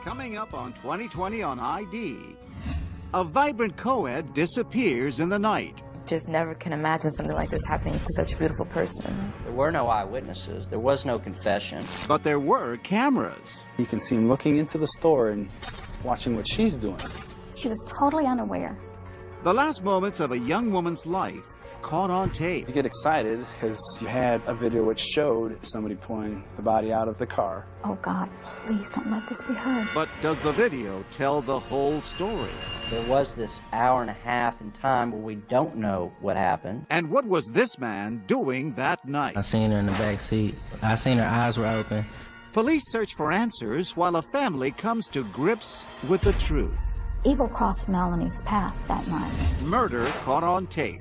Coming up on 2020 on ID, a vibrant co-ed disappears in the night. Just never can imagine something like this happening to such a beautiful person. There were no eyewitnesses. There was no confession. But there were cameras. You can see him looking into the store and watching what she's doing. She was totally unaware. The last moments of a young woman's life caught on tape. You get excited because you had a video which showed somebody pulling the body out of the car. Oh God, please don't let this be her. But does the video tell the whole story? There was this hour and a half in time where we don't know what happened. And what was this man doing that night? I seen her in the back seat. I seen her eyes were open. Police search for answers while a family comes to grips with the truth. Evil crossed Melanie's path that night. Murder caught on tape.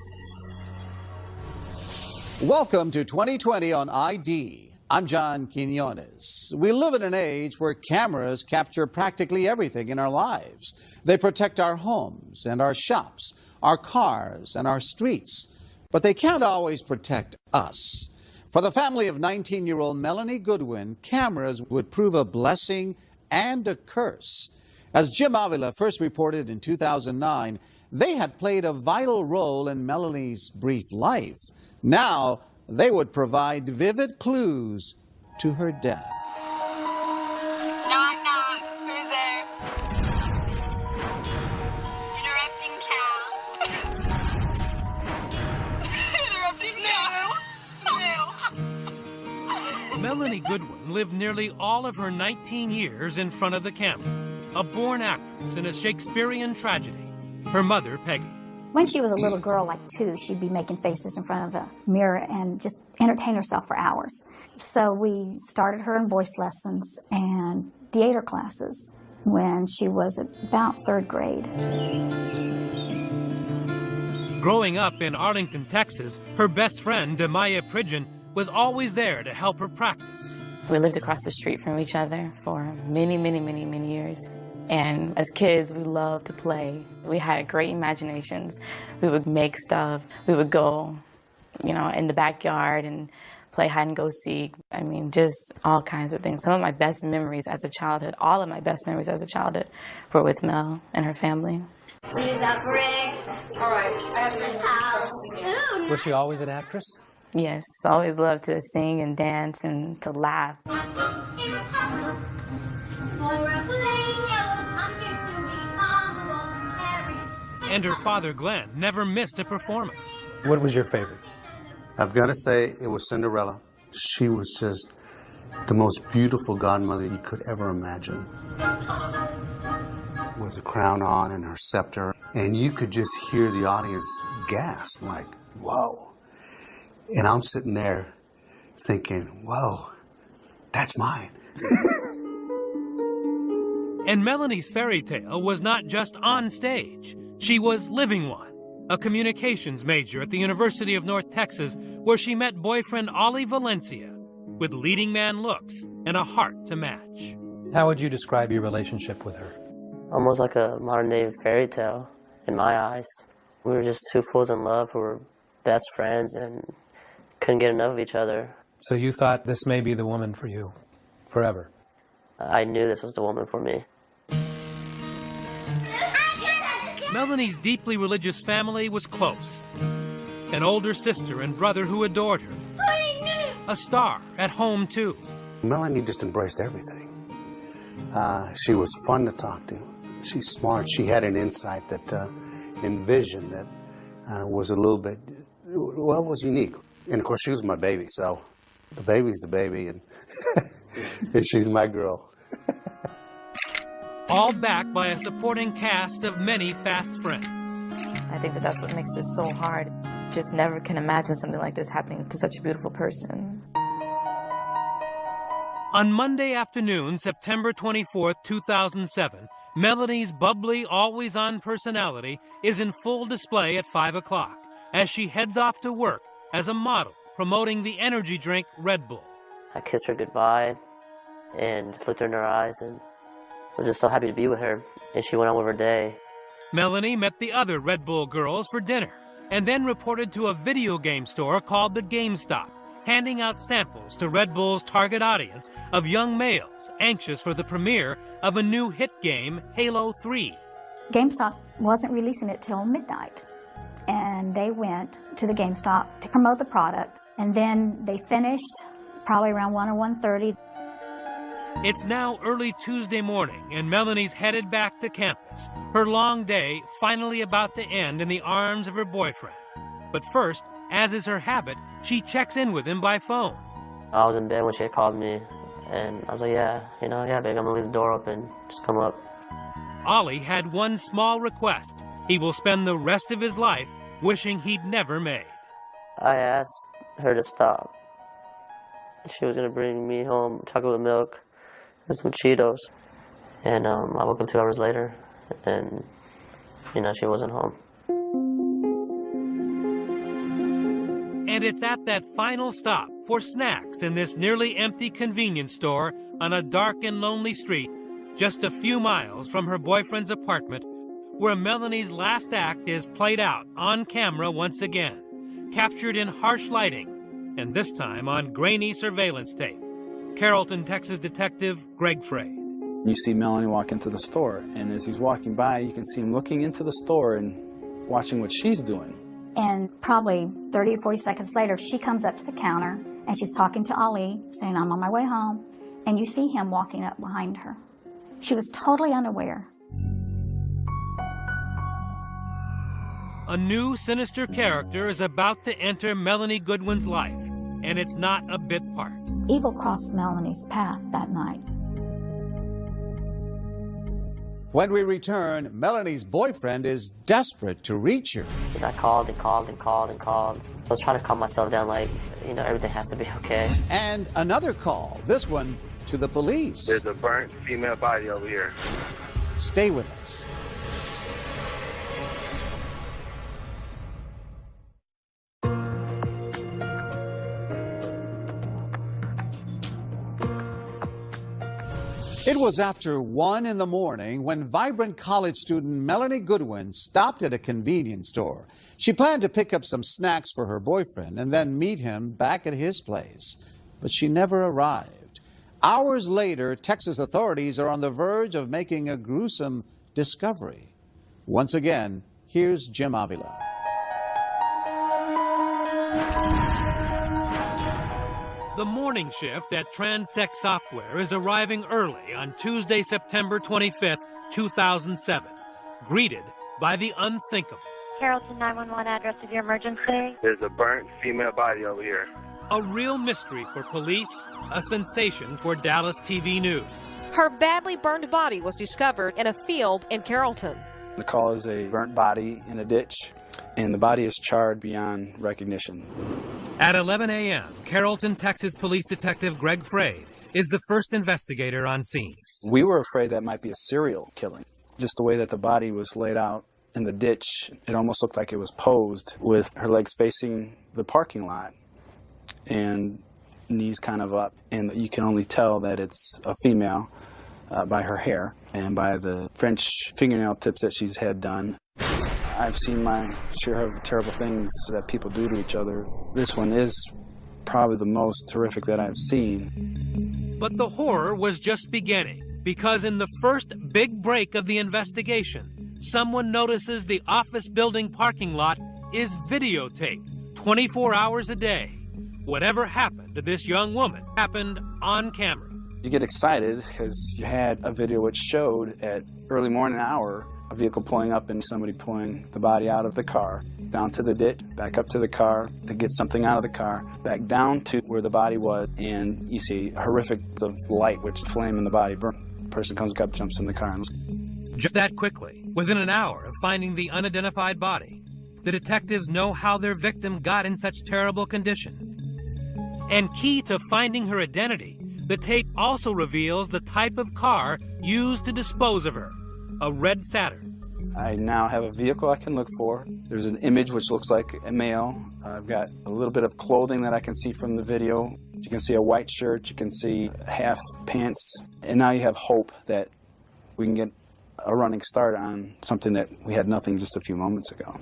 Welcome to 2020 on ID. I'm John Quinones. We live in an age where cameras capture practically everything in our lives. They protect our homes and our shops, our cars and our streets. But they can't always protect us. For the family of 19-year-old Melanie Goodwin, cameras would prove a blessing and a curse. As Jim Avila first reported in 2009, they had played a vital role in Melanie's brief life. Now, they would provide vivid clues to her death. Knock, knock. Who's there? Interrupting cow. Interrupting no. Melanie Goodwin lived nearly all of her 19 years in front of the camera, a born actress in a Shakespearean tragedy. Her mother, Peggy. When she was a little girl, like 2, she'd be making faces in front of the mirror and just entertain herself for hours. So we started her in voice lessons and theater classes when she was about 3rd grade. Growing up in Arlington, Texas, her best friend, Demaya Pridgeon, was always there to help her practice. We lived across the street from each other for many years. And as kids, we loved to play. We had great imaginations. We would make stuff. We would go, in the backyard and play hide and go seek. I mean, just all kinds of things. Some of my best memories as a childhood, all of my best memories as a childhood were with Mel and her family. She's a brick. All right. I have to. Was she always an actress? Yes, always loved to sing and dance and to laugh. And her father, Glenn, never missed a performance. What was your favorite? I've got to say it was Cinderella. She was just the most beautiful godmother you could ever imagine. With a crown on and her scepter. And you could just hear the audience gasp like, whoa. And I'm sitting there thinking, whoa, that's mine. And Melanie's fairy tale was not just on stage. She was living one, a communications major at the University of North Texas, where she met boyfriend Ollie Valencia, with leading man looks and a heart to match. How would you describe your relationship with her? Almost like a modern-day fairy tale, in my eyes. We were just two fools in love who were best friends and couldn't get enough of each other. So you thought this may be the woman for you, forever? I knew this was the woman for me. Melanie's deeply religious family was close. An older sister and brother who adored her. A star at home, too. Melanie just embraced everything. She was fun to talk to. She's smart. She had an insight that, and vision that was a little bit, was unique. And of course, she was my baby, so the baby's the baby, and, and she's my girl. All backed by a supporting cast of many fast friends. I think that's what makes this so hard. Just never can imagine something like this happening to such a beautiful person. On Monday afternoon, September 24th, 2007, Melanie's bubbly, always-on personality is in full display at 5 o'clock as she heads off to work as a model promoting the energy drink Red Bull. I kissed her goodbye and just looked her in her eyes and was just so happy to be with her. And she went on with her day. Melanie met the other Red Bull girls for dinner and then reported to a video game store called the GameStop, handing out samples to Red Bull's target audience of young males anxious for the premiere of a new hit game, Halo 3. GameStop wasn't releasing it till midnight, and they went to the GameStop to promote the product, and then they finished probably around 1 or 1:30. It's now early Tuesday morning, and Melanie's headed back to campus, her long day finally about to end in the arms of her boyfriend. But first, as is her habit, she checks in with him by phone. I was in bed when she had called me, and I was like, yeah, babe, I'm gonna leave the door open, just come up. Ollie had one small request. He will spend the rest of his life wishing he'd never made. I asked her to stop. She was gonna bring me home chocolate milk and some Cheetos. And I woke up 2 hours later, and, she wasn't home. And it's at that final stop for snacks in this nearly empty convenience store on a dark and lonely street, just a few miles from her boyfriend's apartment, where Melanie's last act is played out on camera once again, captured in harsh lighting, and this time on grainy surveillance tape. Carrollton, Texas detective Greg Frey. You see Melanie walk into the store, and as he's walking by, you can see him looking into the store and watching what she's doing. And probably 30 or 40 seconds later, she comes up to the counter, and she's talking to Ali, saying, I'm on my way home, and you see him walking up behind her. She was totally unaware. A new sinister character is about to enter Melanie Goodwin's life, and it's not a bit part. Evil crossed Melanie's path that night. When we return, Melanie's boyfriend is desperate to reach her. I called and called and called and called. I was trying to calm myself down, like, everything has to be okay. And another call, this one to the police. There's a burnt female body over here. Stay with us. It was after 1 in the morning when vibrant college student Melanie Goodwin stopped at a convenience store. She planned to pick up some snacks for her boyfriend and then meet him back at his place. But she never arrived. Hours later, Texas authorities are on the verge of making a gruesome discovery. Once again, here's Jim Avila. The morning shift at Transtech Software is arriving early on Tuesday, September 25th, 2007, greeted by the unthinkable. Carrollton 911, address of your emergency. There's a burnt female body over here. A real mystery for police, a sensation for Dallas TV News. Her badly burned body was discovered in a field in Carrollton. The call is a burnt body in a ditch, and the body is charred beyond recognition. At 11 a.m., Carrollton, Texas Police Detective Greg Frey is the first investigator on scene. We were afraid that might be a serial killing. Just the way that the body was laid out in the ditch, it almost looked like it was posed with her legs facing the parking lot and knees kind of up. And you can only tell that it's a female by her hair and by the French fingernail tips that she's had done. I've seen my share of terrible things that people do to each other. This one is probably the most horrific that I've seen. But the horror was just beginning, because in the first big break of the investigation, someone notices the office building parking lot is videotaped 24 hours a day. Whatever happened to this young woman happened on camera. You get excited because you had a video which showed at early morning hour a vehicle pulling up and somebody pulling the body out of the car, down to the ditch, back up to the car, to get something out of the car, back down to where the body was, and you see a horrific light which flame in the body burn. The person comes up, jumps in the car. Just that quickly, within an hour of finding the unidentified body, the detectives know how their victim got in such terrible condition. And key to finding her identity, the tape also reveals the type of car used to dispose of her. A red Saturn. I now have a vehicle I can look for. There's an image which looks like a male. I've got a little bit of clothing that I can see from the video. You can see a white shirt, you can see half pants, and now you have hope that we can get a running start on something that we had nothing just a few moments ago.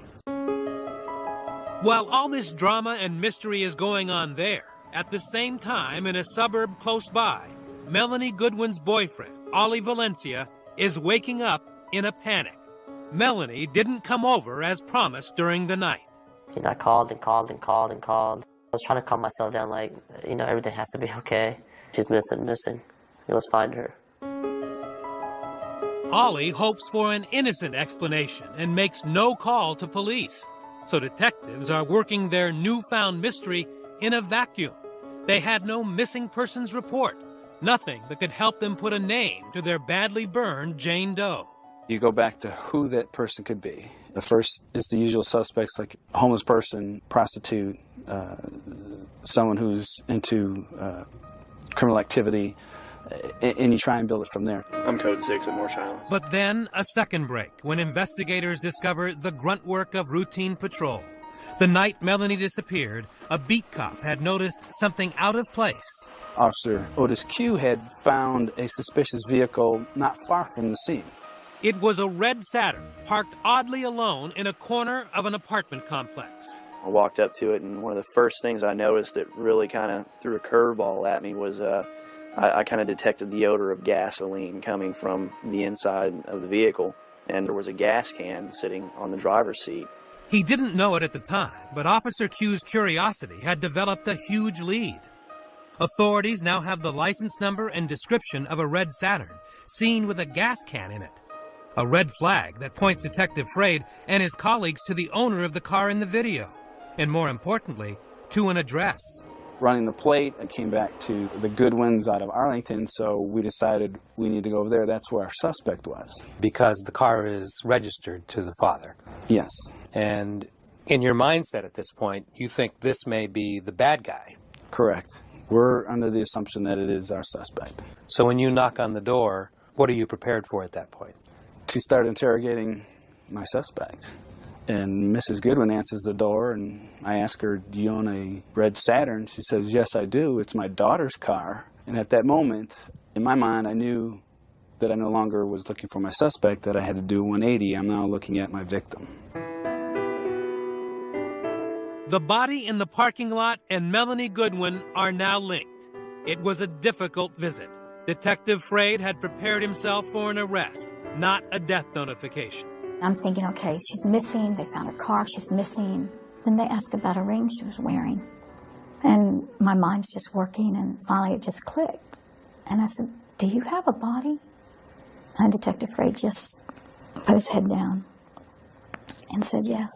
While all this drama and mystery is going on there, At the same time, in a suburb close by, Melanie Goodwin's boyfriend, Ollie Valencia, is waking up in a panic. Melanie didn't come over as promised during the night. I called and called and called and called. I was trying to calm myself down, like, everything has to be okay. She's missing. Let's find her. Ollie hopes for an innocent explanation and makes no call to police. So detectives are working their newfound mystery in a vacuum. They had no missing persons report, nothing that could help them put a name to their badly burned Jane Doe. You go back to who that person could be. The first is the usual suspects, like a homeless person, prostitute, someone who's into criminal activity, and you try and build it from there. I'm code 6 at Morse Island. But then a second break when investigators discover the grunt work of routine patrol. The night Melanie disappeared, a beat cop had noticed something out of place. Officer Otis Q had found a suspicious vehicle not far from the scene. It was a red Saturn, parked oddly alone in a corner of an apartment complex. I walked up to it, and one of the first things I noticed that really kind of threw a curveball at me was I kind of detected the odor of gasoline coming from the inside of the vehicle, and there was a gas can sitting on the driver's seat. He didn't know it at the time, but Officer Q's curiosity had developed a huge lead. Authorities now have the license number and description of a red Saturn, seen with a gas can in it. A red flag that points Detective Fraid and his colleagues to the owner of the car in the video, and more importantly, to an address. Running the plate, I came back to the Goodwins out of Arlington, so we decided we need to go over there. That's where our suspect was. Because the car is registered to the father. Yes. And in your mindset at this point, you think this may be the bad guy. Correct. We're under the assumption that it is our suspect. So when you knock on the door, what are you prepared for at that point? To start interrogating my suspect. And Mrs. Goodwin answers the door, and I ask her, do you own a red Saturn? She says, yes, I do. It's my daughter's car. And at that moment, in my mind, I knew that I no longer was looking for my suspect, that I had to do 180. I'm now looking at my victim. The body in the parking lot and Melanie Goodwin are now linked. It was a difficult visit. Detective Fraid had prepared himself for an arrest, not a death notification. I'm thinking, okay, she's missing. They found her car. She's missing. Then they asked about a ring she was wearing. And my mind's just working, and finally it just clicked. And I said, do you have a body? And Detective Fraid just put his head down and said yes.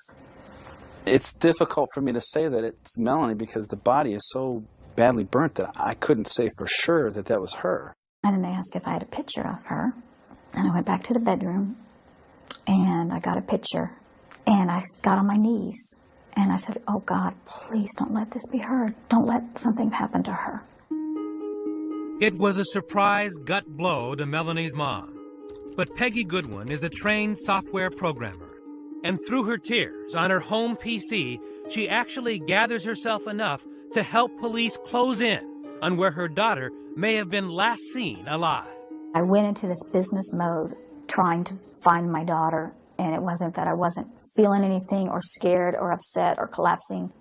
It's difficult for me to say that it's Melanie because the body is so badly burnt that I couldn't say for sure that that was her. And then they asked if I had a picture of her. And I went back to the bedroom, and I got a picture. And I got on my knees, and I said, oh, God, please don't let this be her. Don't let something happen to her. It was a surprise gut blow to Melanie's mom. But Peggy Goodwin is a trained software programmer. And through her tears on her home PC, she actually gathers herself enough to help police close in on where her daughter may have been last seen alive. I went into this business mode trying to find my daughter, and it wasn't that I wasn't feeling anything or scared or upset or collapsing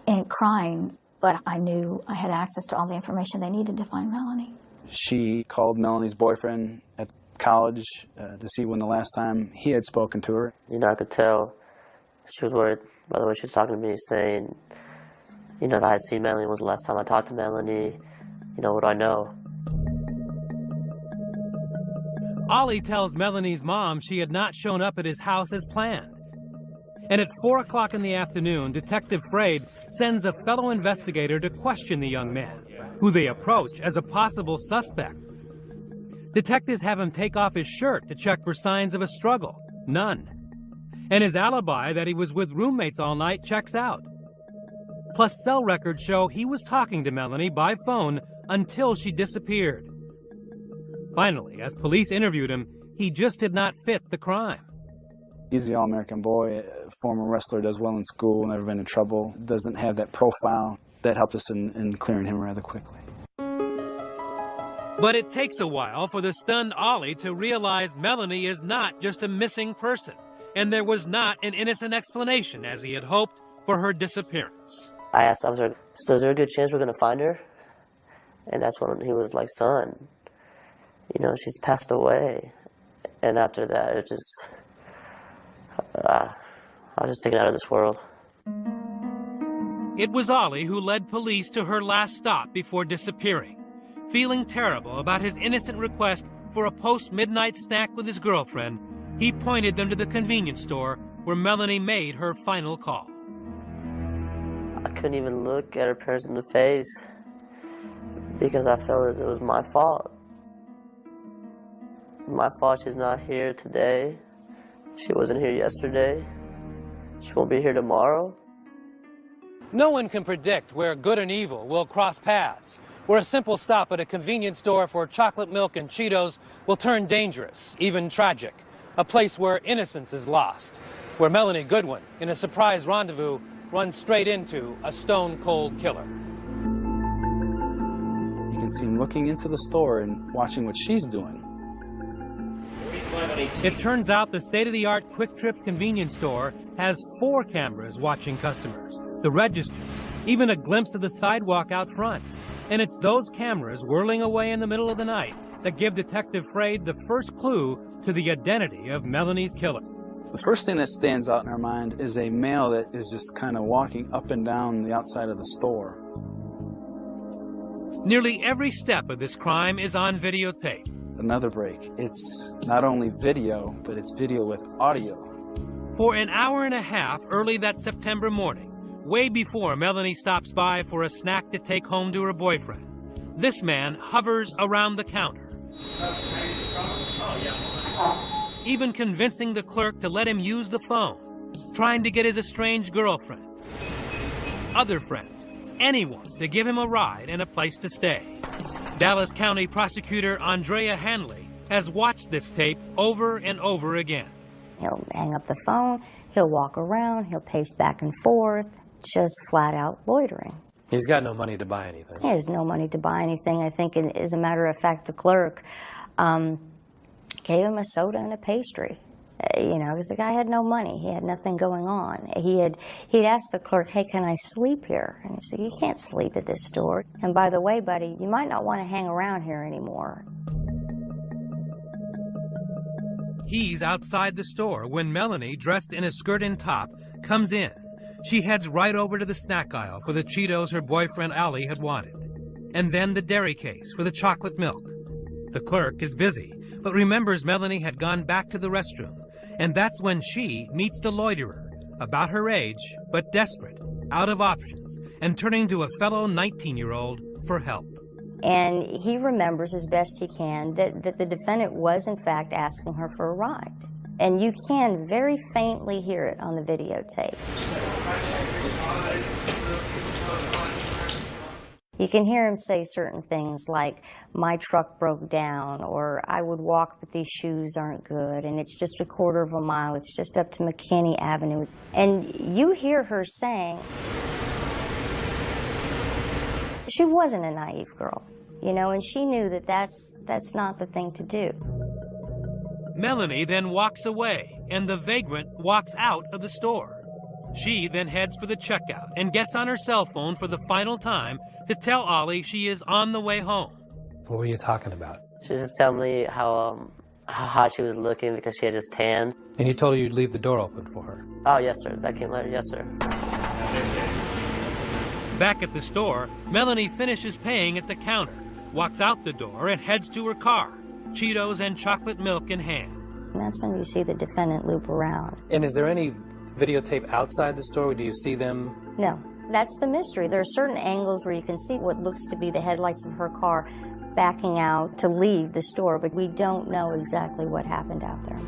and crying, but I knew I had access to all the information they needed to find Melanie. She called Melanie's boyfriend at college to see when the last time he had spoken to her. I could tell she was worried by the way she was talking to me, saying, if I had seen Melanie, when was the last time I talked to Melanie, what do I know? Ollie tells Melanie's mom she had not shown up at his house as planned. And at 4 o'clock in the afternoon, Detective Fraid sends a fellow investigator to question the young man, who they approach as a possible suspect. Detectives have him take off his shirt to check for signs of a struggle. None. And his alibi that he was with roommates all night checks out. Plus, cell records show he was talking to Melanie by phone until she disappeared. Finally, as police interviewed him, he just did not fit the crime. He's the all-American boy, a former wrestler, does well in school, never been in trouble, doesn't have that profile. That helped us in clearing him rather quickly. But it takes a while for the stunned Ollie to realize Melanie is not just a missing person, and there was not an innocent explanation, as he had hoped, for her disappearance. I asked the officer, so is there a good chance we're going to find her? And that's when he was like, son, you know, she's passed away. And after that, it just, I was just taken out of this world. It was Ollie who led police to her last stop before disappearing. Feeling terrible about his innocent request for a post-midnight snack with his girlfriend, he pointed them to the convenience store where Melanie made her final call. I couldn't even look at her parents in the face because I felt as it was my fault. My fault she's not here today. She wasn't here yesterday. She won't be here tomorrow. No one can predict where good and evil will cross paths, where a simple stop at a convenience store for chocolate milk and Cheetos will turn dangerous, even tragic, a place where innocence is lost, where Melanie Goodwin, in a surprise rendezvous, runs straight into a stone-cold killer. You can see him looking into the store and watching what she's doing. It turns out the state-of-the-art Quick Trip convenience store has 4 cameras watching customers, the registers, even a glimpse of the sidewalk out front. And it's those cameras whirling away in the middle of the night that give Detective Fraid the first clue to the identity of Melanie's killer. The first thing that stands out in our mind is a male that is just kind of walking up and down the outside of the store. Nearly every step of this crime is on videotape. Another break. It's not only video, but it's video with audio. For an hour and a half early that September morning, way before Melanie stops by for a snack to take home to her boyfriend, this man hovers around the counter, even convincing the clerk to let him use the phone, trying to get his estranged girlfriend, other friends, anyone to give him a ride and a place to stay. Dallas County Prosecutor Andrea Hanley has watched this tape over and over again. He'll hang up the phone, he'll walk around, he'll pace back and forth, just flat out loitering. He's got no money to buy anything. He has no money to buy anything. I think, as a matter of fact, the clerk gave him a soda and a pastry. You know, because the guy had no money. He had nothing going on. He'd asked the clerk, hey, can I sleep here? And he said, you can't sleep at this store. And by the way, buddy, you might not want to hang around here anymore. He's outside the store when Melanie, dressed in a skirt and top, comes in. She heads right over to the snack aisle for the Cheetos her boyfriend Ollie had wanted. And then the dairy case for the chocolate milk. The clerk is busy, but remembers Melanie had gone back to the restroom. And that's when she meets the loiterer, about her age, but desperate, out of options, and turning to a fellow 19-year-old for help. And he remembers as best he can that the defendant was, in fact, asking her for a ride. And you can very faintly hear it on the videotape. You can hear him say certain things like, my truck broke down, or I would walk but these shoes aren't good, and it's just a quarter of a mile, it's just up to McKinney Avenue. And you hear her saying, she wasn't a naive girl, you know, and she knew that that's not the thing to do. Melanie then walks away, and the vagrant walks out of the store. She then heads for the checkout and gets on her cell phone for the final time to tell Ollie she is on the way home. What were you talking about? She was just telling me how hot she was looking because she had just tanned. And you told her you'd leave the door open for her? Oh, yes, sir. That came later. Yes, sir. Back at the store, Melanie finishes paying at the counter, walks out the door, and heads to her car, Cheetos and chocolate milk in hand. And that's when you see the defendant loop around. And is there any videotape outside the store? Do you see them? No. That's the mystery. There are certain angles where you can see what looks to be the headlights of her car backing out to leave the store, but we don't know exactly what happened out there.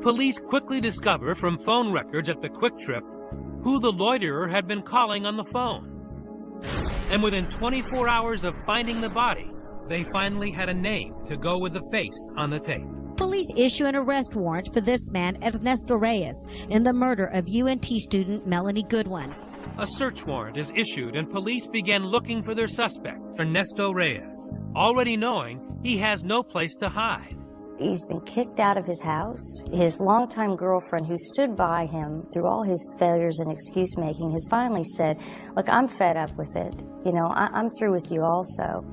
Police quickly discover from phone records at the Quick Trip who the loiterer had been calling on the phone. And within 24 hours of finding the body, they finally had a name to go with the face on the tape. Police issue an arrest warrant for this man, Ernesto Reyes, in the murder of UNT student Melanie Goodwin. A search warrant is issued and police began looking for their suspect, Ernesto Reyes, already knowing he has no place to hide. He's been kicked out of his house. His longtime girlfriend, who stood by him through all his failures and excuse-making, has finally said, look, I'm fed up with it. You know, I'm through with you also.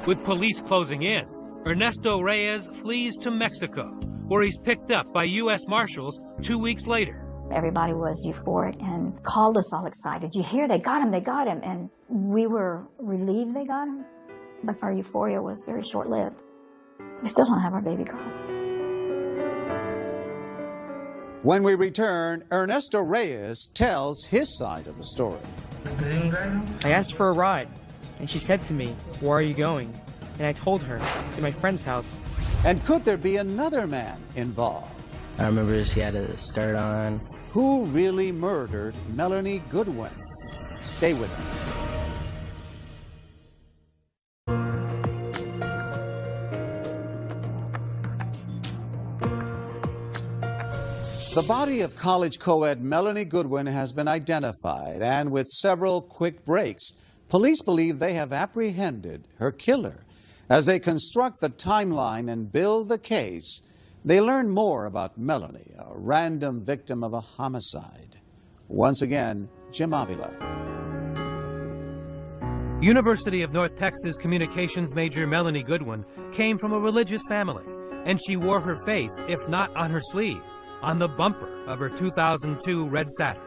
With police closing in, Ernesto Reyes flees to Mexico, where he's picked up by U.S. Marshals 2 weeks later. Everybody was euphoric and called us all excited. You hear, they got him, they got him. And we were relieved they got him, but our euphoria was very short-lived. We still don't have our baby girl. When we return, Ernesto Reyes tells his side of the story. I asked for a ride, and she said to me, "Where are you going?" And I told her, "To my friend's house." And could there be another man involved? I remember she had a skirt on. Who really murdered Melanie Goodwin? Stay with us. The body of college co-ed Melanie Goodwin has been identified, and with several quick breaks, police believe they have apprehended her killer. As they construct the timeline and build the case, they learn more about Melanie, a random victim of a homicide. Once again, Jim Avila. University of North Texas communications major Melanie Goodwin came from a religious family, and she wore her faith, if not on her sleeve, on the bumper of her 2002 red Saturn.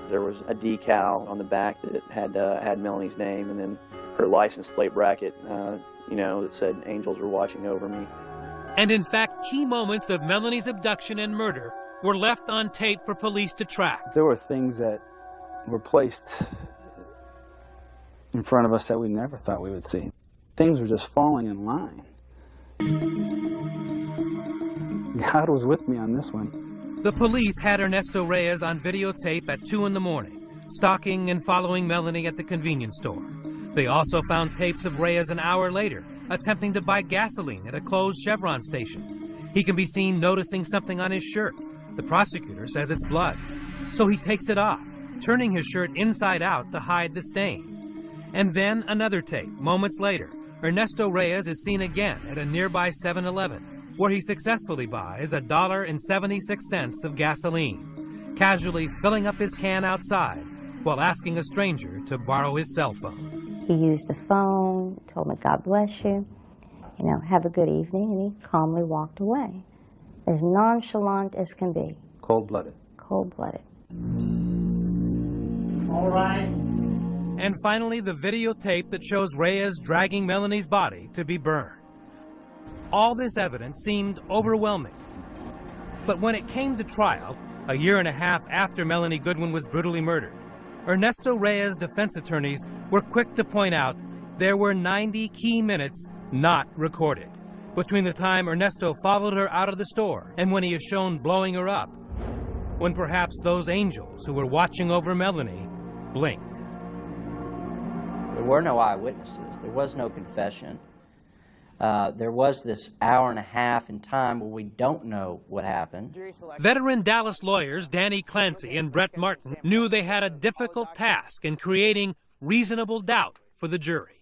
There was a decal on the back that had Melanie's name, and then her license plate bracket, that said "Angels are watching over me." And in fact, key moments of Melanie's abduction and murder were left on tape for police to track. There were things that were placed in front of us that we never thought we would see. Things were just falling in line. God was with me on this one. The police had Ernesto Reyes on videotape at 2 in the morning, stalking and following Melanie at the convenience store. They also found tapes of Reyes an hour later, attempting to buy gasoline at a closed Chevron station. He can be seen noticing something on his shirt. The prosecutor says it's blood. So he takes it off, turning his shirt inside out to hide the stain. And then another tape, moments later. Ernesto Reyes is seen again at a nearby 7-Eleven, where he successfully buys $1.76 of gasoline, casually filling up his can outside while asking a stranger to borrow his cell phone. He used the phone, told me, "God bless you, have a good evening," and he calmly walked away. As nonchalant as can be. Cold-blooded. Cold-blooded. All right. And finally, the videotape that shows Reyes dragging Melanie's body to be burned. All this evidence seemed overwhelming. But when it came to trial, a year and a half after Melanie Goodwin was brutally murdered, Ernesto Reyes' defense attorneys were quick to point out there were 90 key minutes not recorded between the time Ernesto followed her out of the store and when he is shown blowing her up, when perhaps those angels who were watching over Melanie blinked. There were no eyewitnesses. There was no confession. There was this hour and a half in time where we don't know what happened. Veteran Dallas lawyers Danny Clancy and Brett Martin knew they had a difficult task in creating reasonable doubt for the jury.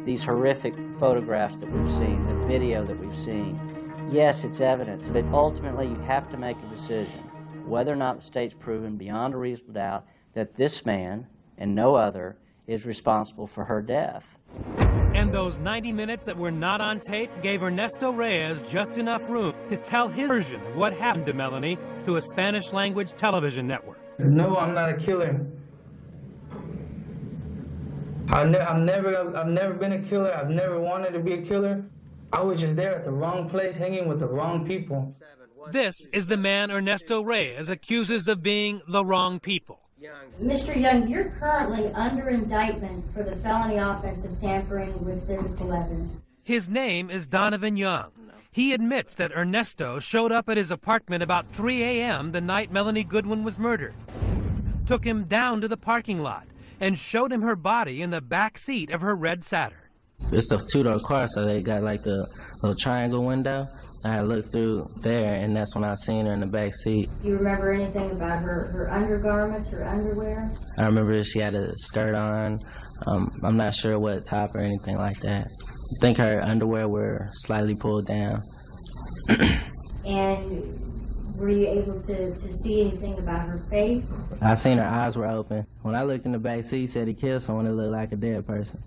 These horrific photographs that we've seen, the video that we've seen, yes, it's evidence, but ultimately you have to make a decision whether or not the state's proven beyond a reasonable doubt that this man and no other is responsible for her death. And those 90 minutes that were not on tape gave Ernesto Reyes just enough room to tell his version of what happened to Melanie to a Spanish-language television network. No, I'm not a killer. I've never been a killer. I've never wanted to be a killer. I was just there at the wrong place, hanging with the wrong people. This is the man Ernesto Reyes accuses of being the wrong people. Mr. Young, you're currently under indictment for the felony offense of tampering with physical evidence. His name is Donovan Young. He admits that Ernesto showed up at his apartment about 3 a.m. the night Melanie Goodwin was murdered, took him down to the parking lot, and showed him her body in the back seat of her red Saturn. It's a two-door car, so they got like the little triangle window. I looked through there, and that's when I seen her in the back seat. Do you remember anything about her undergarments, her underwear? I remember she had a skirt on. I'm not sure what top or anything like that. I think her underwear were slightly pulled down. And were you able to see anything about her face? I seen her eyes were open. When I looked in the back seat, he said he killed someone that looked like a dead person.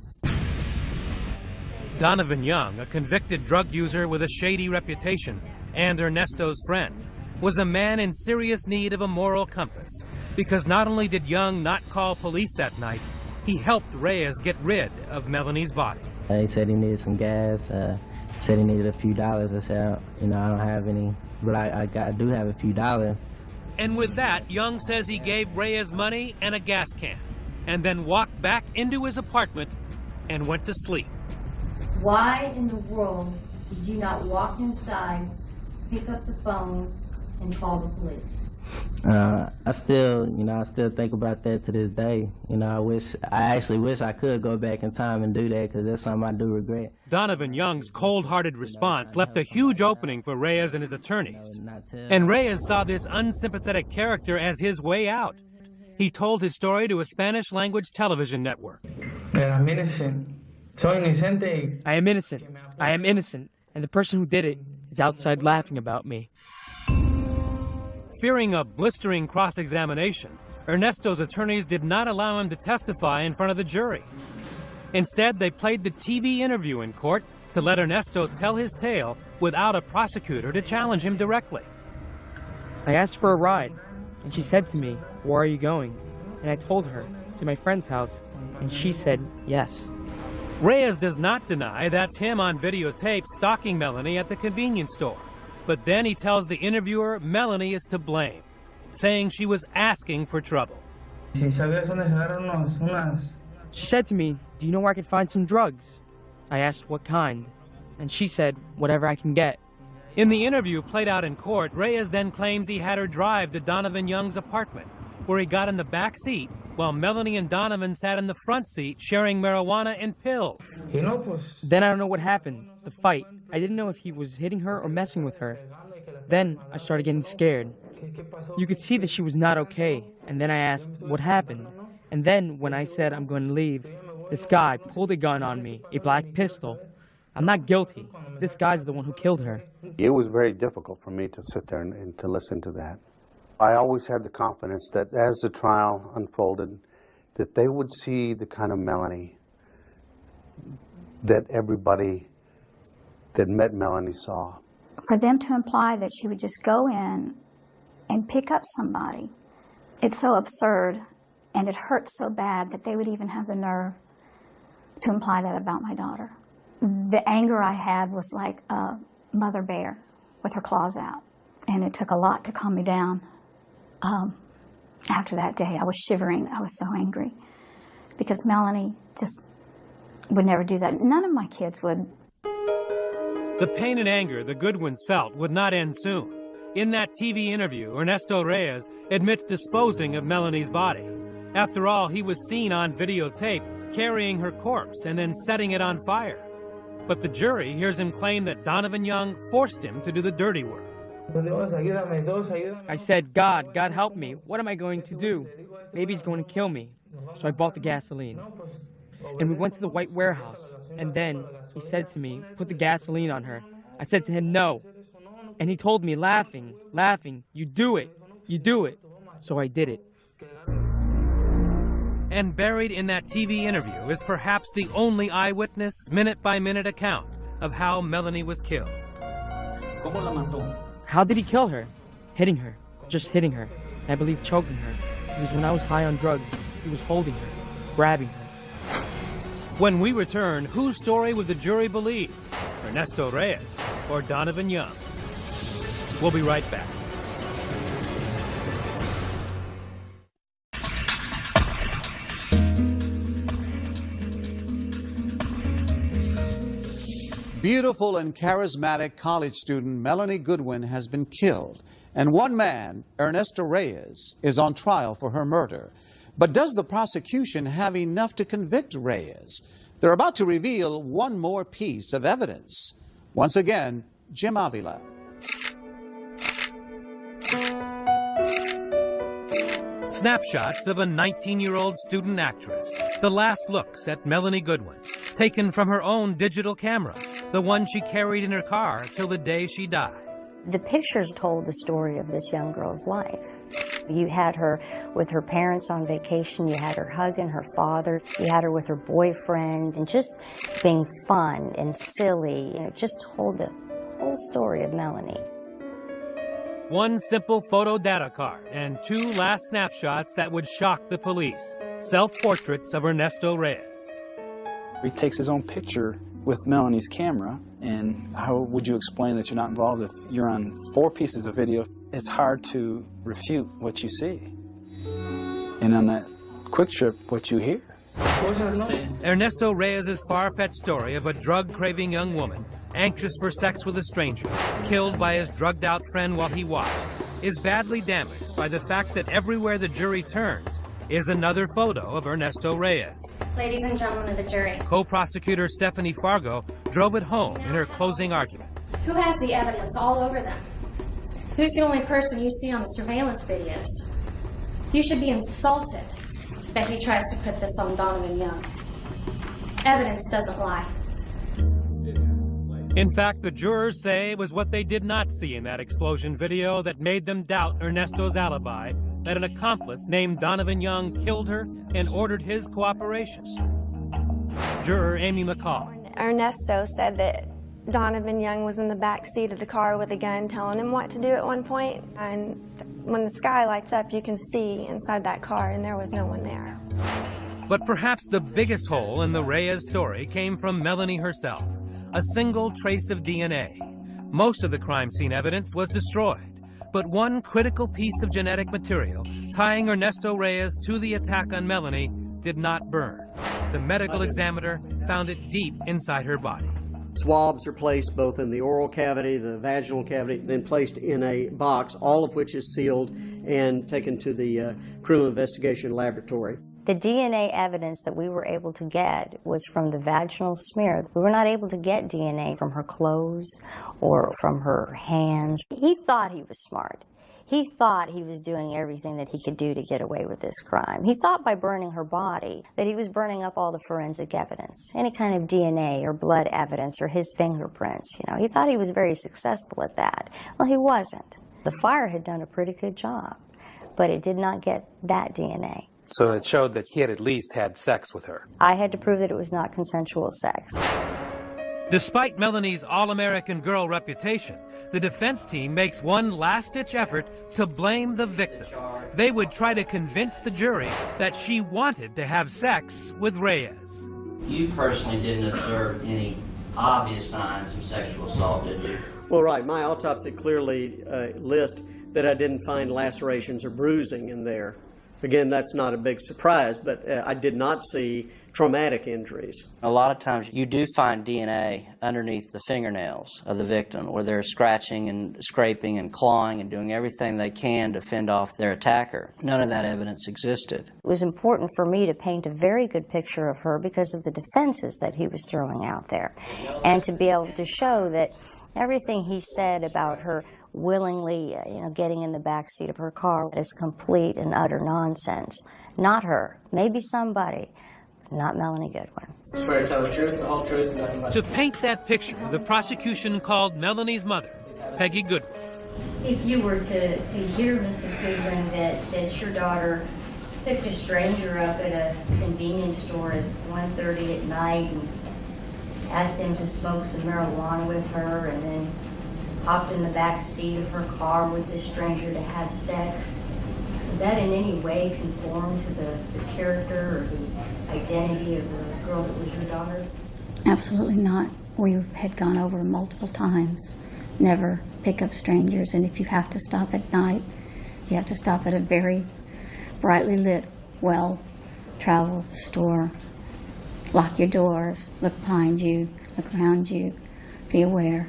Donovan Young, a convicted drug user with a shady reputation and Ernesto's friend, was a man in serious need of a moral compass, because not only did Young not call police that night, he helped Reyes get rid of Melanie's body. He said he needed some gas. He said he needed a few dollars. I said, you know, I don't have any, but I do have a few dollars. And with that, Young says he gave Reyes money and a gas can, and then walked back into his apartment and went to sleep. Why in the world did you not walk inside, pick up the phone, and call the police? I still think about that to this day. You know, I actually wish I could go back in time and do that, because that's something I do regret. Donovan Young's cold-hearted response left a huge opening for Reyes and his attorneys. And Reyes saw this unsympathetic character as his way out. He told his story to a Spanish-language television network. I'm innocent. Soy inocente. I am innocent. I am innocent. And the person who did it is outside laughing about me. Fearing a blistering cross-examination, Ernesto's attorneys did not allow him to testify in front of the jury. Instead, they played the TV interview in court to let Ernesto tell his tale without a prosecutor to challenge him directly. I asked for a ride, and she said to me, "Where are you going?" And I told her, "To my friend's house," and she said, "Yes." Reyes does not deny that's him on videotape stalking Melanie at the convenience store. But then he tells the interviewer Melanie is to blame, saying she was asking for trouble. She said to me, "Do you know where I can find some drugs?" I asked what kind, and she said, "Whatever I can get." In the interview played out in court, Reyes then claims he had her drive to Donovan Young's apartment, where he got in the back seat while Melanie and Donovan sat in the front seat sharing marijuana and pills. Then I don't know what happened, the fight. I didn't know if he was hitting her or messing with her. Then I started getting scared. You could see that she was not okay, and then I asked what happened. And then when I said I'm going to leave, this guy pulled a gun on me, a black pistol. I'm not guilty. This guy's the one who killed her. It was very difficult for me to sit there and to listen to that. I always had the confidence that as the trial unfolded, that they would see the kind of Melanie that everybody that met Melanie saw. For them to imply that she would just go in and pick up somebody, it's so absurd, and it hurts so bad that they would even have the nerve to imply that about my daughter. The anger I had was like a mother bear with her claws out, and it took a lot to calm me down. After that day, I was shivering. I was so angry because Melanie just would never do that. None of my kids would. The pain and anger the Goodwins felt would not end soon. In that TV interview, Ernesto Reyes admits disposing of Melanie's body. After all, he was seen on videotape carrying her corpse and then setting it on fire. But the jury hears him claim that Donovan Young forced him to do the dirty work. I said, God help me. What am I going to do? Maybe he's going to kill me. So I bought the gasoline. And we went to the white warehouse. And then he said to me, put the gasoline on her. I said to him, no. And he told me, laughing, you do it. So I did it. And buried in that TV interview is perhaps the only eyewitness, minute-by-minute account of how Melanie was killed. How did he kill her? Hitting her. Just hitting her. And I believe choking her. Because when I was high on drugs, he was holding her, grabbing her. When we return, whose story would the jury believe? Ernesto Reyes or Donovan Young? We'll be right back. Beautiful and charismatic college student Melanie Goodwin has been killed, and one man, Ernesto Reyes, is on trial for her murder. But does the prosecution have enough to convict Reyes? They're about to reveal one more piece of evidence. Once again, Jim Avila. Snapshots of a 19-year-old student actress. The last looks at Melanie Goodwin. taken from her own digital camera, the one she carried in her car till the day she died. The pictures told the story of this young girl's life. You had her with her parents on vacation, you had her hugging her father, you had her with her boyfriend, and just being fun and silly. You know, just told the whole story of Melanie. One simple photo data card and 2 last snapshots that would shock the police. Self-portraits of Ernesto Reyes. He takes his own picture with Melanie's camera, and how would you explain that you're not involved if you're on 4 pieces of video? It's hard to refute what you see. And on that quick trip, what you hear. Ernesto Reyes' far-fetched story of a drug-craving young woman anxious for sex with a stranger, killed by his drugged-out friend while he watched, is badly damaged by the fact that everywhere the jury turns is another photo of Ernesto Reyes. Ladies and gentlemen of the jury. Co-prosecutor Stephanie Fargo drove it home in her closing argument. Who has the evidence all over them? Who's the only person you see on the surveillance videos? You should be insulted that he tries to put this on Donovan Young. Evidence doesn't lie. In fact, the jurors say it was what they did not see in that explosion video that made them doubt Ernesto's alibi, that an accomplice named Donovan Young killed her and ordered his cooperation. Juror Amy McCall. Ernesto said that Donovan Young was in the back seat of the car with a gun telling him what to do at one point, and when the sky lights up you can see inside that car and there was no one there. But perhaps the biggest hole in the Reyes story came from Melanie herself. A single trace of DNA. Most of the crime scene evidence was destroyed, but one critical piece of genetic material tying Ernesto Reyes to the attack on Melanie did not burn. The medical examiner found it deep inside her body. Swabs are placed both in the oral cavity, the vaginal cavity, then placed in a box, all of which is sealed and taken to the criminal investigation laboratory. The DNA evidence that we were able to get was from the vaginal smear. We were not able to get DNA from her clothes or from her hands. He thought he was smart. He thought he was doing everything that he could do to get away with this crime. He thought by burning her body that he was burning up all the forensic evidence, any kind of DNA or blood evidence or his fingerprints. You know, he thought he was very successful at that. Well, he wasn't. The fire had done a pretty good job, but it did not get that DNA. So it showed that he had at least had sex with her. I had to prove that it was not consensual sex. Despite Melanie's all-American girl reputation, the defense team makes one last-ditch effort to blame the victim. They would try to convince the jury that she wanted to have sex with Reyes. You personally didn't observe any obvious signs of sexual assault, did you? Well, right. My autopsy clearly lists that I didn't find lacerations or bruising in there. Again, that's not a big surprise, but I did not see traumatic injuries. A lot of times you do find DNA underneath the fingernails of the victim, where they're scratching and scraping and clawing and doing everything they can to fend off their attacker. None of that evidence existed. It was important for me to paint a very good picture of her because of the defenses that he was throwing out there, and to be able to show that everything he said about her willingly, getting in the back seat of her car is complete and utter nonsense. Not her. Maybe somebody, but not Melanie Goodwin. Swear to tell the truth, the whole truth, and nothing but To paint that picture, the prosecution called Melanie's mother, Peggy Goodwin. If you were to hear, Mrs. Goodwin, that your daughter picked a stranger up at a convenience store at 1:30 at night and asked him to smoke some marijuana with her, and then hopped in the back seat of her car with this stranger to have sex, would that in any way conform to the character or the identity of the girl that was your daughter? Absolutely not. We had gone over multiple times. Never pick up strangers, and if you have to stop at night, you have to stop at a very brightly lit, well-traveled store. Lock your doors, look behind you, look around you, be aware.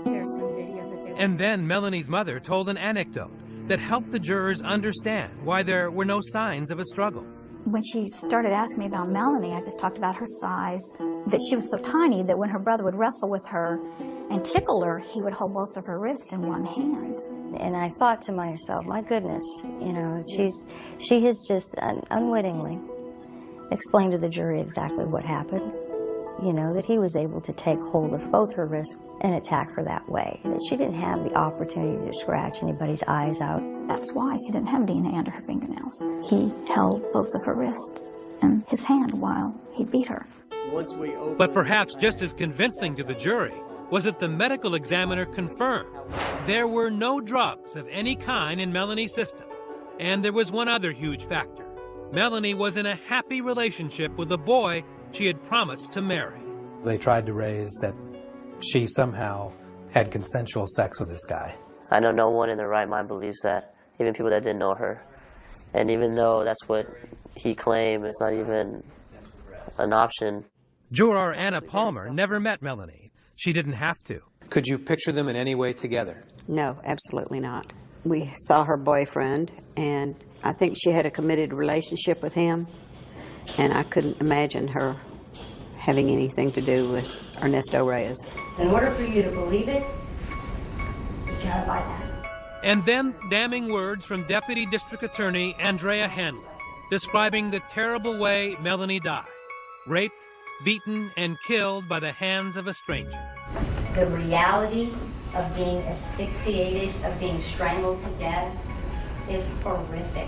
There's some video that And then Melanie's mother told an anecdote that helped the jurors understand why there were no signs of a struggle. When she started asking me about Melanie, I just talked about her size, that she was so tiny that when her brother would wrestle with her and tickle her, he would hold both of her wrists in one hand. And I thought to myself, my goodness, she has just unwittingly explained to the jury exactly what happened. you know, that he was able to take hold of both her wrists and attack her that way. That she didn't have the opportunity to scratch anybody's eyes out. That's why she didn't have DNA under her fingernails. He held both of her wrists in his hand while he beat her. But perhaps just as convincing to the jury was that the medical examiner confirmed there were no drugs of any kind in Melanie's system. And there was one other huge factor. Melanie was in a happy relationship with a boy she had promised to marry. They tried to raise that she somehow had consensual sex with this guy. I know no one in their right mind believes that, even people that didn't know her. And even though that's what he claimed, it's not even an option. Juror Anna Palmer never met Melanie. She didn't have to. Could you picture them in any way together? No, absolutely not. We saw her boyfriend, and I think she had a committed relationship with him, and I couldn't imagine her having anything to do with Ernesto Reyes. In order for you to believe it, you gotta buy that. And then damning words from Deputy District Attorney Andrea Handler, describing the terrible way Melanie died, raped, beaten, and killed by the hands of a stranger. The reality of being asphyxiated, of being strangled to death, is horrific.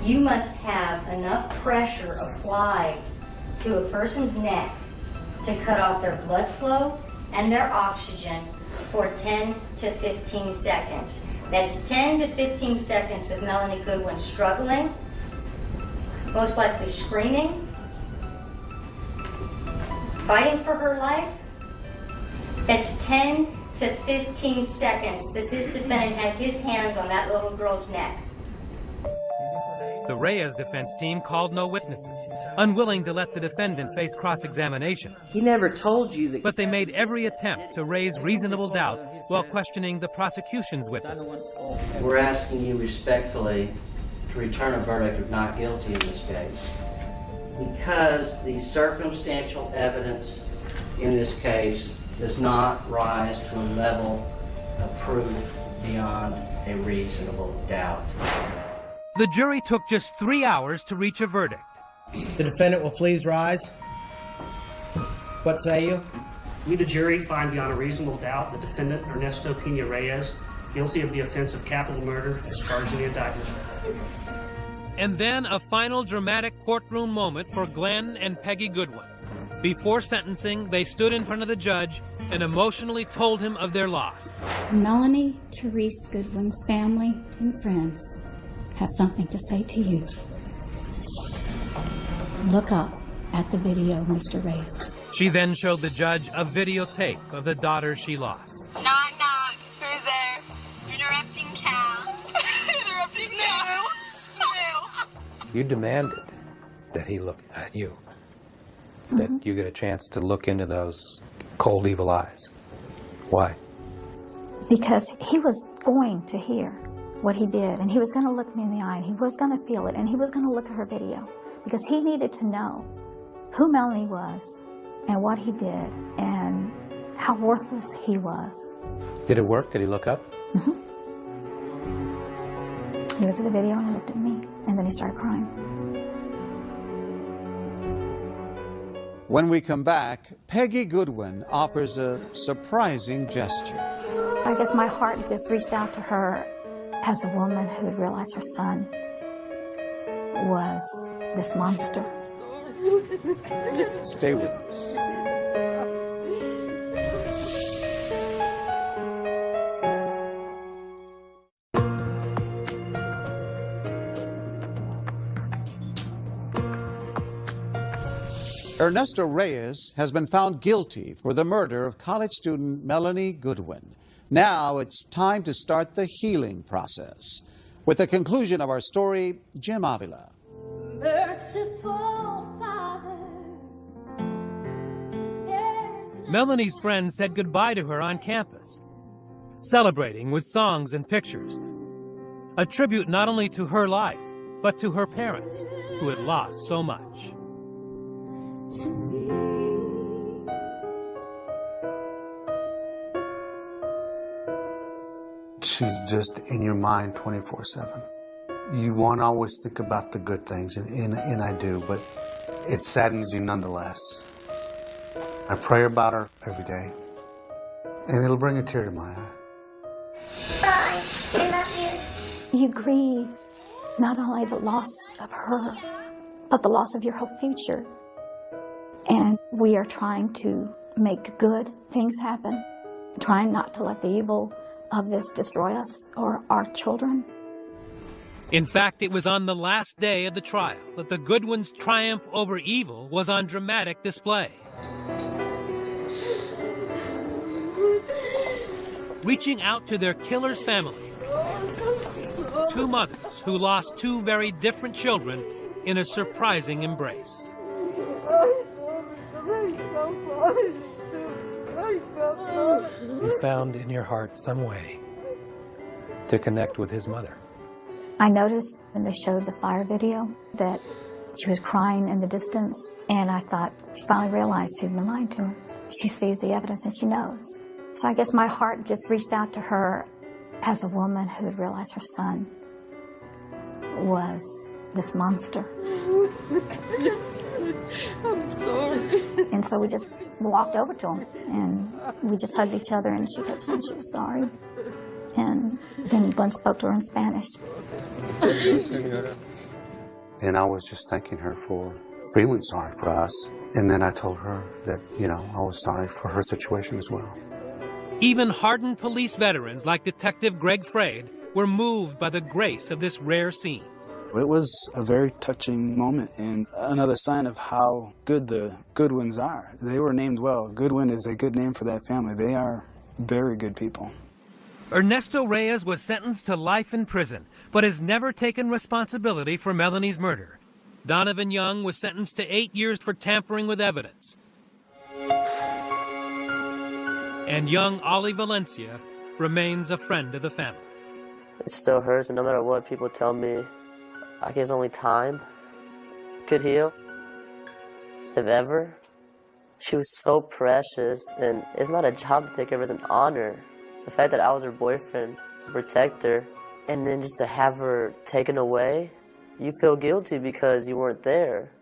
You must have enough pressure applied to a person's neck to cut off their blood flow and their oxygen for 10 to 15 seconds. That's 10 to 15 seconds of Melanie Goodwin struggling, most likely screaming, fighting for her life. That's 10 to 15 seconds that this defendant has his hands on that little girl's neck. The Reyes defense team called no witnesses, unwilling to let the defendant face cross-examination. He never told you that. But they made every attempt to raise reasonable doubt while questioning the prosecution's witnesses. We're asking you respectfully to return a verdict of not guilty in this case, because the circumstantial evidence in this case does not rise to a level of proof beyond a reasonable doubt. The jury took just 3 hours to reach a verdict. The defendant will please rise. What say you? We, the jury, find beyond a reasonable doubt the defendant, Ernesto Pena Reyes, guilty of the offense of capital murder as charged in the indictment. And then a final dramatic courtroom moment for Glenn and Peggy Goodwin. Before sentencing, they stood in front of the judge and emotionally told him of their loss. Melanie Therese Goodwin's family and friends have something to say to you. Look up at the video, Mr. Reyes. She then showed the judge a videotape of the daughter she lost. Knock, knock. Who's there? Interrupting Cal. Interrupting Cal. No. You demanded that he look at you, that you get a chance to look into those cold, evil eyes. Why? Because he was going to hear what he did, and he was going to look me in the eye, and he was going to feel it, and he was going to look at her video, because he needed to know who Melanie was and what he did and how worthless he was. Did it work? Did he look up? Mm-hmm. He looked at the video and he looked at me, and then he started crying. When we come back, Peggy Goodwin offers a surprising gesture. I guess my heart just reached out to her as a woman who had realized her son was this monster. Stay with us. Ernesto Reyes has been found guilty for the murder of college student Melanie Goodwin. Now it's time to start the healing process. With the conclusion of our story, Jim Avila. Merciful Father. Melanie's friends said goodbye to her on campus, celebrating with songs and pictures. A tribute not only to her life, but to her parents, who had lost so much. She's just in your mind 24/7. You want to always think about the good things, and I do, but it saddens you nonetheless. I pray about her every day, and it'll bring a tear to my eye. Bye. I love you. You grieve not only the loss of her, but the loss of your whole future. And we are trying to make good things happen, trying not to let the evil of this destroy us or our children. In fact, it was on the last day of the trial that the Goodwins' triumph over evil was on dramatic display. Reaching out to their killer's family, two mothers who lost two very different children in a surprising embrace. You found in your heart some way to connect with his mother. I noticed when they showed the fire video that she was crying in the distance, and I thought she finally realized she's been lied to. She sees the evidence and she knows. So I guess my heart just reached out to her as a woman who had realized her son was this monster. I'm sorry. And so we just walked over to him and we just hugged each other, and she kept saying she was sorry. And then Glenn spoke to her in Spanish. And I was just thanking her for feeling sorry for us. And then I told her that, you know, I was sorry for her situation as well. Even hardened police veterans like Detective Greg Frade were moved by the grace of this rare scene. It was a very touching moment and another sign of how good the Goodwins are. They were named well. Goodwin is a good name for that family. They are very good people. Ernesto Reyes was sentenced to life in prison, but has never taken responsibility for Melanie's murder. Donovan Young was sentenced to 8 years for tampering with evidence. And young Ollie Valencia remains a friend of the family. It still hurts, and no matter what people tell me, I guess only time could heal, if ever. She was so precious, and it's not a job to take care of, it's an honor. The fact that I was her boyfriend, protector, and then just to have her taken away, you feel guilty because you weren't there.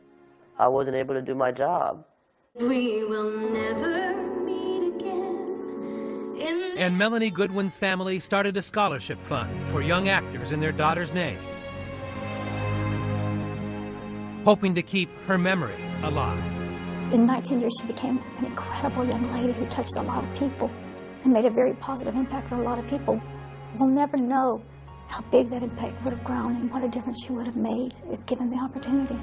I wasn't able to do my job. We will never meet again. And Melanie Goodwin's family started a scholarship fund for young actors in their daughter's name, hoping to keep her memory alive. In 19 years, she became an incredible young lady who touched a lot of people and made a very positive impact for a lot of people. We'll never know how big that impact would have grown and what a difference she would have made if given the opportunity.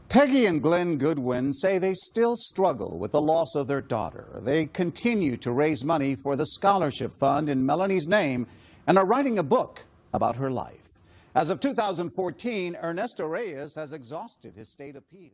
Peggy and Glenn Goodwin say they still struggle with the loss of their daughter. They continue to raise money for the scholarship fund in Melanie's name and are writing a book about her life. As of 2014, Ernesto Reyes has exhausted his state appeal.